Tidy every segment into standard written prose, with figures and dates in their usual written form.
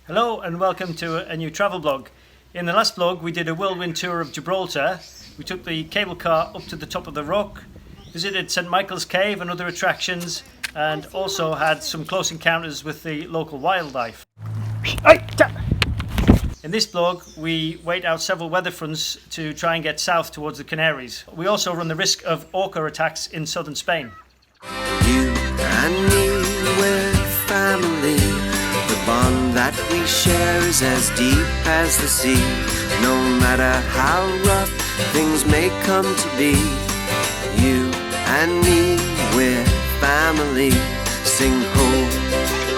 Hello and welcome to a new travel blog. In the last blog we did a whirlwind tour of Gibraltar. We took the cable car up to the top of the rock, visited St Michael's Cave and other attractions, and also had some close encounters with the local wildlife. In this blog we wait out several weather fronts to try and get south towards the Canaries. We also run the risk of orca attacks in southern Spain. You and me, we're family. The bond that we share is as deep as the sea. No matter how rough things may come to be, you and me, we're family. Sing ho,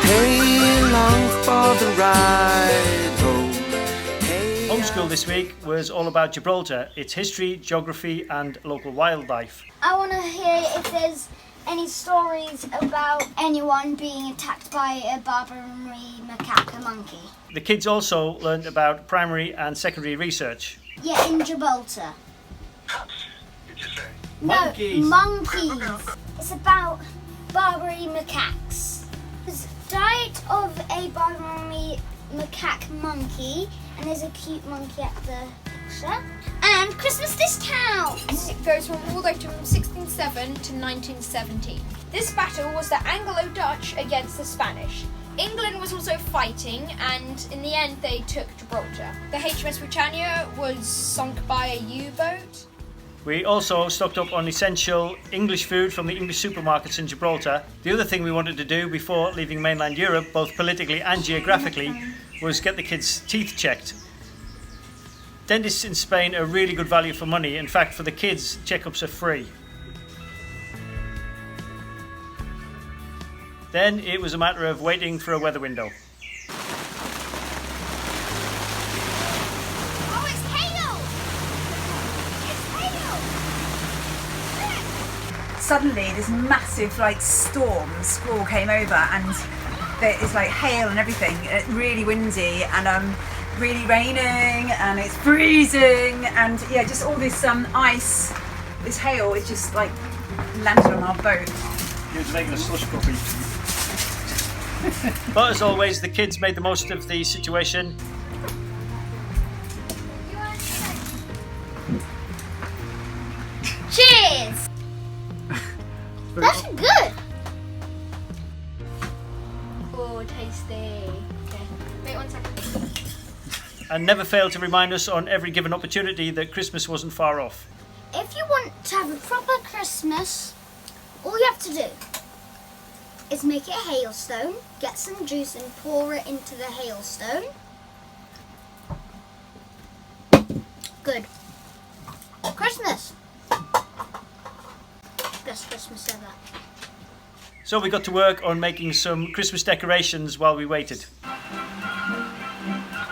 hey, long for the ride, ho. Hey, Homeschool this week was all about Gibraltar, its history, geography and local wildlife. I want to hear if there's any stories about anyone being attacked by a Barbary macaque, a monkey. The kids also learned about primary and secondary research. Yeah, in Gibraltar. Did you say? Monkeys. No, monkeys. It's about Barbary macaques. There's a diet of a Barbary macaque monkey, and there's a cute monkey at the picture. And Christmas discounts! It goes from all the way from 1607 to 1917. This battle was the Anglo-Dutch against the Spanish. England was also fighting, and in the end they took Gibraltar. The HMS Britannia was sunk by a U-boat. We also stocked up on essential English food from the English supermarkets in Gibraltar. The other thing we wanted to do before leaving mainland Europe, both politically and geographically, was get the kids' teeth checked. Dentists in Spain are really good value for money. In fact, for the kids, checkups are free. Then it was a matter of waiting for a weather window. Oh, it's hail! It's hail! Suddenly this massive squall came over, and it's like hail and everything. It's really windy and really raining, and it's freezing, and yeah, just all this ice, this hail is just landed on our boat. He was making a slush puppy. But as always, the kids made the most of the situation. Cheers! That's good! Oh, tasty. Okay, wait 1 second. And never failed to remind us on every given opportunity that Christmas wasn't far off. If you want to have a proper Christmas, all you have to do is make it a hailstone, get some juice and pour it into the hailstone. Good. Christmas. Best Christmas ever. So we got to work on making some Christmas decorations while we waited.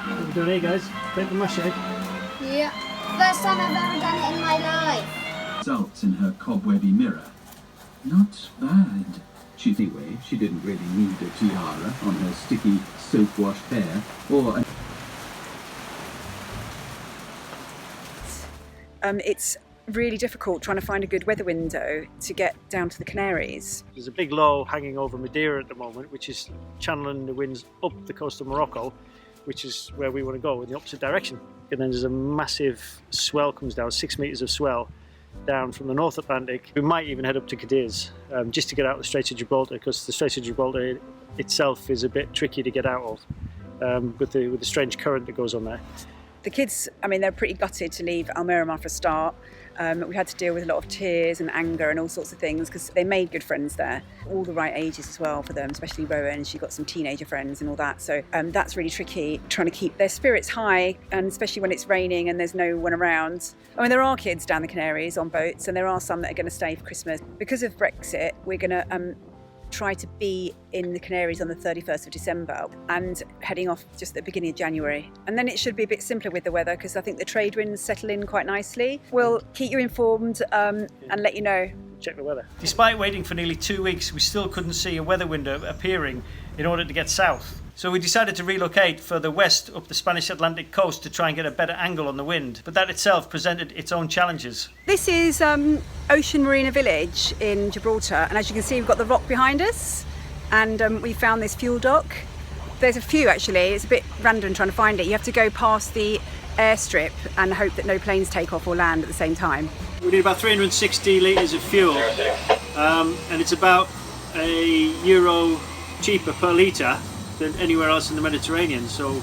What are we doing here, guys? Paper mache. Yeah. First time I've ever done it in my life. Results in her cobwebby mirror. Not bad. Anyway, she didn't really need a tiara on her sticky, soap-washed hair, or It's really difficult trying to find a good weather window to get down to the Canaries. There's a big low hanging over Madeira at the moment, which is channeling the winds up the coast of Morocco, which is where we want to go in the opposite direction. And then there's a massive swell comes down, 6 meters of swell down from the North Atlantic. We might even head up to Cadiz just to get out of the Straits of Gibraltar, because the Straits of Gibraltar itself is a bit tricky to get out of with the strange current that goes on there. The kids, they're pretty gutted to leave Almerimar for a start. We had to deal with a lot of tears and anger and all sorts of things, because they made good friends there. All the right ages as well for them, especially Rowan. She got some teenager friends and all that. So that's really tricky, trying to keep their spirits high, and especially when it's raining and there's no one around. There are kids down the Canaries on boats, and there are some that are going to stay for Christmas. Because of Brexit, we're going to try to be in the Canaries on the 31st of December and heading off just at the beginning of January. And then it should be a bit simpler with the weather, because I think the trade winds settle in quite nicely. We'll keep you informed and let you know. Check the weather. Despite waiting for nearly 2 weeks, we still couldn't see a weather window appearing in order to get south. So we decided to relocate further west up the Spanish Atlantic coast to try and get a better angle on the wind, but that itself presented its own challenges. This is Ocean Marina Village in Gibraltar, and as you can see we've got the rock behind us, and we found this fuel dock There's a few actually. It's a bit random trying to find it. You have to go past the airstrip and hope that no planes take off or land at the same time. We need about 360 litres of fuel, and it's about €1 cheaper per litre than anywhere else in the Mediterranean, so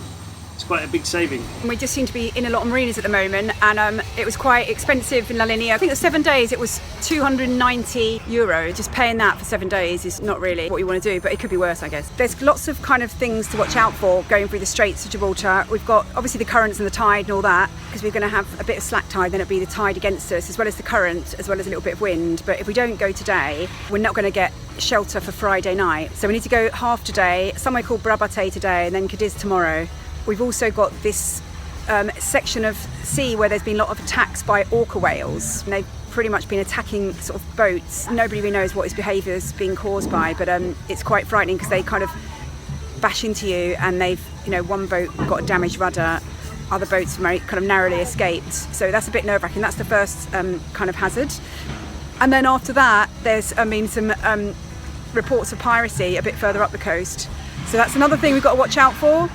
it's quite a big saving. We just seem to be in a lot of marinas at the moment, and it was quite expensive in La Linea. I think the 7 days it was €290. Just paying that for 7 days is not really what you want to do, but it could be worse, I guess. There's lots of kind of things to watch out for going through the Straits of Gibraltar. We've got obviously the currents and the tide and all that, because we're going to have a bit of slack tide, then it'll be the tide against us, as well as the current, as well as a little bit of wind. But if we don't go today, we're not going to get shelter for Friday night. So we need to go half today, somewhere called Brabate today, and then Cadiz tomorrow. We've also got this section of sea where there's been a lot of attacks by orca whales. And they've pretty much been attacking sort of boats. Nobody really knows what his behaviour's being caused by, but it's quite frightening because they kind of bash into you, and they've, one boat got a damaged rudder, other boats very kind of narrowly escaped. So that's a bit nerve-wracking. That's the first kind of hazard. And then after that, there's some reports of piracy a bit further up the coast. So that's another thing we've got to watch out for.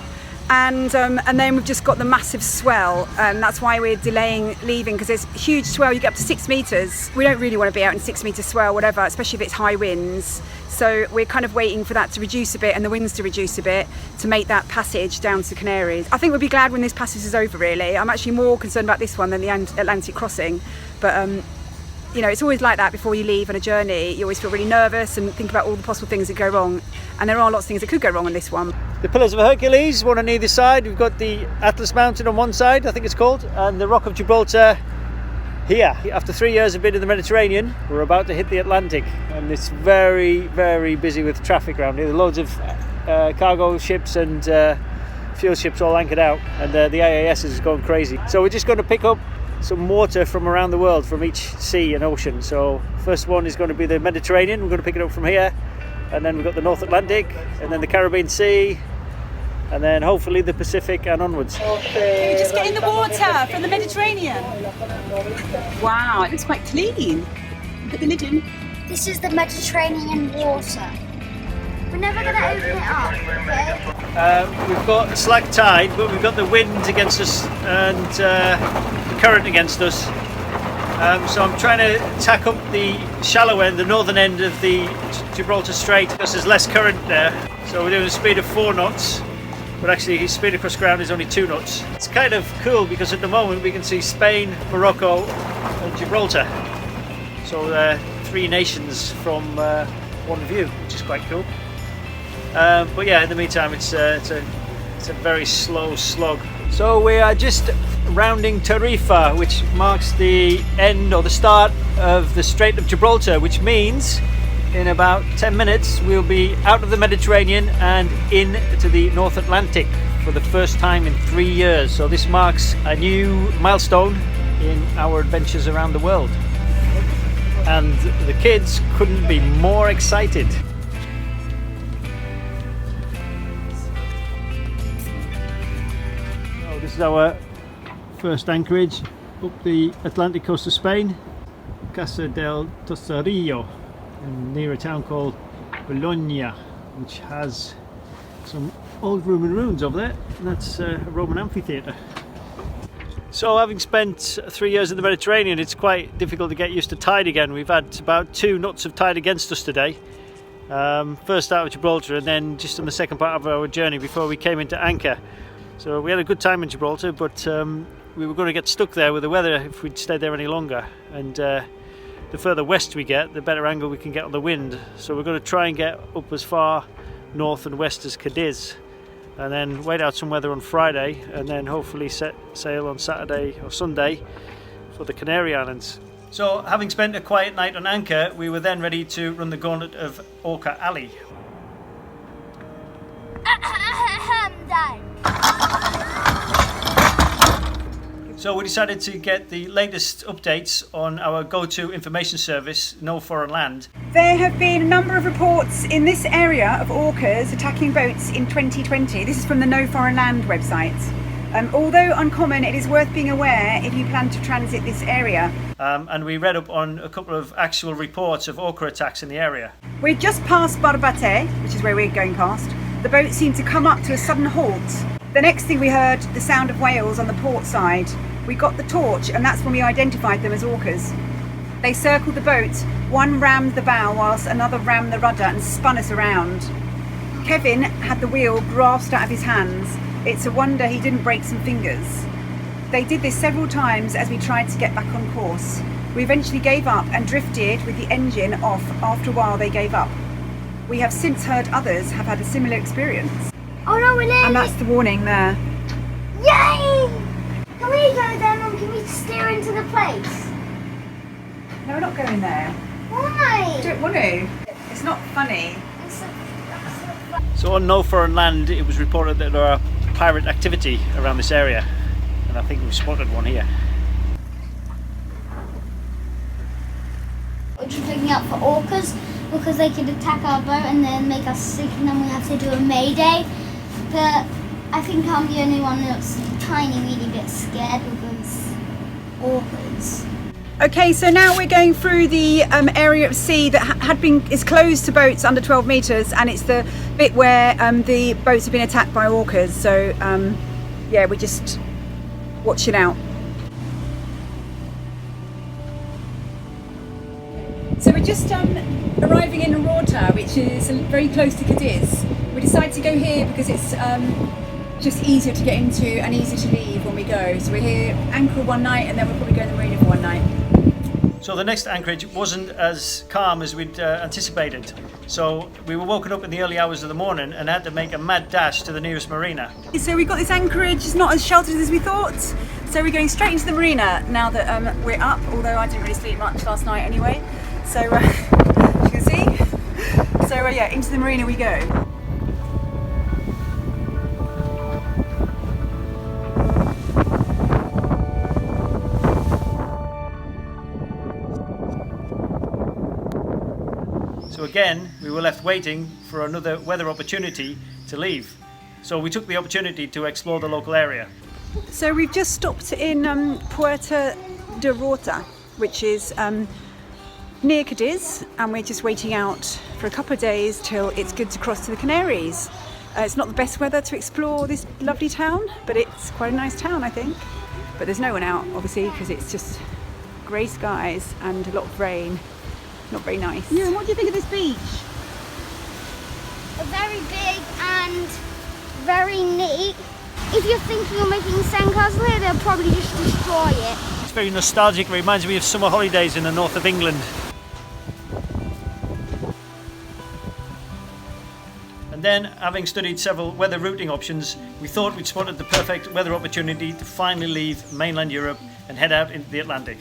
And then we've just got the massive swell, and that's why we're delaying leaving, because there's huge swell. You get up to 6 metres. We don't really want to be out in 6 metre swell, whatever, especially if it's high winds. So we're kind of waiting for that to reduce a bit and the winds to reduce a bit to make that passage down to Canaries. I think we'll be glad when this passage is over, really. I'm actually more concerned about this one than the Atlantic crossing, but it's always like that before you leave on a journey. You always feel really nervous and think about all the possible things that go wrong, and there are lots of things that could go wrong on this one. The Pillars of Hercules, one on either side. We've got the Atlas Mountain on one side, I think it's called, and the Rock of Gibraltar here. After 3 years of being in the Mediterranean, we're about to hit the Atlantic, and it's very, very busy with traffic around here. There are loads of cargo ships and fuel ships all anchored out, and the IAS is going crazy. So we're just going to pick up some water from around the world, from each sea and ocean. So first one is going to be the Mediterranean. We're going to pick it up from here, and then we've got the North Atlantic, and then the Caribbean Sea, and then hopefully the Pacific and onwards. Can you just get in the water from the Mediterranean? Wow, it looks quite clean. Put the lid in. This is the Mediterranean water. We're never going to open it up, okay? We've got slack tide, but we've got the wind against us and the current against us. So I'm trying to tack up the shallow end, the northern end of the Gibraltar Strait, because there's less current there. So we're doing a speed of 4 knots, but actually his speed across ground is only 2 knots. It's kind of cool because at the moment we can see Spain, Morocco and Gibraltar. So 3 nations from one view, which is quite cool. But yeah, in the meantime it's a very slow slog. So we are just rounding Tarifa, which marks the end or the start of the Strait of Gibraltar, which means in about 10 minutes we'll be out of the Mediterranean and into the North Atlantic for the first time in 3 years. So this marks a new milestone in our adventures around the world, and the kids couldn't be more excited. So this is our first anchorage up the Atlantic coast of Spain, Casa del Tosarillo, near a town called Bologna, which has some old Roman ruins over there, and that's a Roman amphitheatre. So having spent 3 years in the Mediterranean, it's quite difficult to get used to tide again. We've had about 2 knots of tide against us today, first out of Gibraltar and then just on the second part of our journey before we came into anchor. So we had a good time in Gibraltar, but we were going to get stuck there with the weather if we'd stayed there any longer, and the further west we get, the better angle we can get on the wind. So we're going to try and get up as far north and west as Cadiz, and then wait out some weather on Friday, and then hopefully set sail on Saturday or Sunday for the Canary Islands. So having spent a quiet night on anchor, we were then ready to run the gauntlet of Orca Alley. So we decided to get the latest updates on our go-to information service, No Foreign Land. There have been a number of reports in this area of orcas attacking boats in 2020. This is from the No Foreign Land website. Although uncommon, it is worth being aware if you plan to transit this area. And we read up on a couple of actual reports of orca attacks in the area. We're just past Barbate, which is where we're going past, the boat seemed to come up to a sudden halt. The next thing we heard the sound of whales on the port side. We got the torch, and that's when we identified them as orcas. They circled the boat, one rammed the bow whilst another rammed the rudder and spun us around. Kevin had the wheel grasped out of his hands. It's a wonder he didn't break some fingers. They did this several times as we tried to get back on course. We eventually gave up and drifted with the engine off. After a while they gave up. We have since heard others have had a similar experience. Oh no, we're nearly... And that's the warning there. Yay! Can we go there, Mum? Can we steer into the place? No, we're not going there. Why? Don't want to. It's not funny. So on no foreign land, it was reported that there are pirate activity around this area, and I think we've spotted one here. We're just looking out for orcas because they could attack our boat and then make us sick, and then we have to do a mayday. But I think I'm the only one that's tiny, really bit scared because orcas. Okay, so now we're going through the area of sea that is closed to boats under 12 metres, and it's the bit where the boats have been attacked by orcas. So yeah, we're just watching out. So we're just arriving in Gibraltar, which is very close to Cadiz. We decided to go here because it's just easier to get into and easier to leave when we go. So we're here anchor one night, and then we'll probably go in the marina for one night. So the next anchorage wasn't as calm as we'd anticipated. So we were woken up in the early hours of the morning and had to make a mad dash to the nearest marina. So we got this anchorage, it's not as sheltered as we thought. So we're going straight into the marina now that we're up, although I didn't really sleep much last night anyway. So you can see. So yeah, into the marina we go. So again, we were left waiting for another weather opportunity to leave. So we took the opportunity to explore the local area. So we've just stopped in Puerto de Rota, which is near Cadiz, and we're just waiting out for a couple of days till it's good to cross to the Canaries. It's not the best weather to explore this lovely town, but it's quite a nice town, I think. But there's no one out, obviously, because it's just grey skies and a lot of rain. Not very nice. Yeah, and what do you think of this beach? Very big and very neat. If you're thinking of making a sandcastle here, they'll probably just destroy it. It's very nostalgic, it reminds me of summer holidays in the north of England. And then, having studied several weather routing options, we thought we'd spotted the perfect weather opportunity to finally leave mainland Europe and head out into the Atlantic.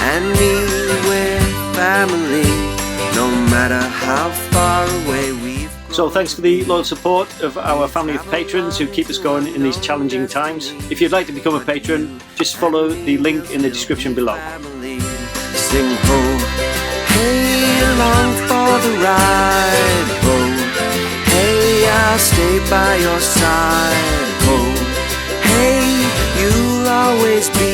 And me, we're family, no matter how far away we've grown. So thanks for the loyal support of our family of patrons who keep us going in these challenging times. If you'd like to become a patron, just follow the link in the description below. Family, sing ho, hey, along for the ride, ho, hey, I'll stay by your side, ho, hey, you'll always be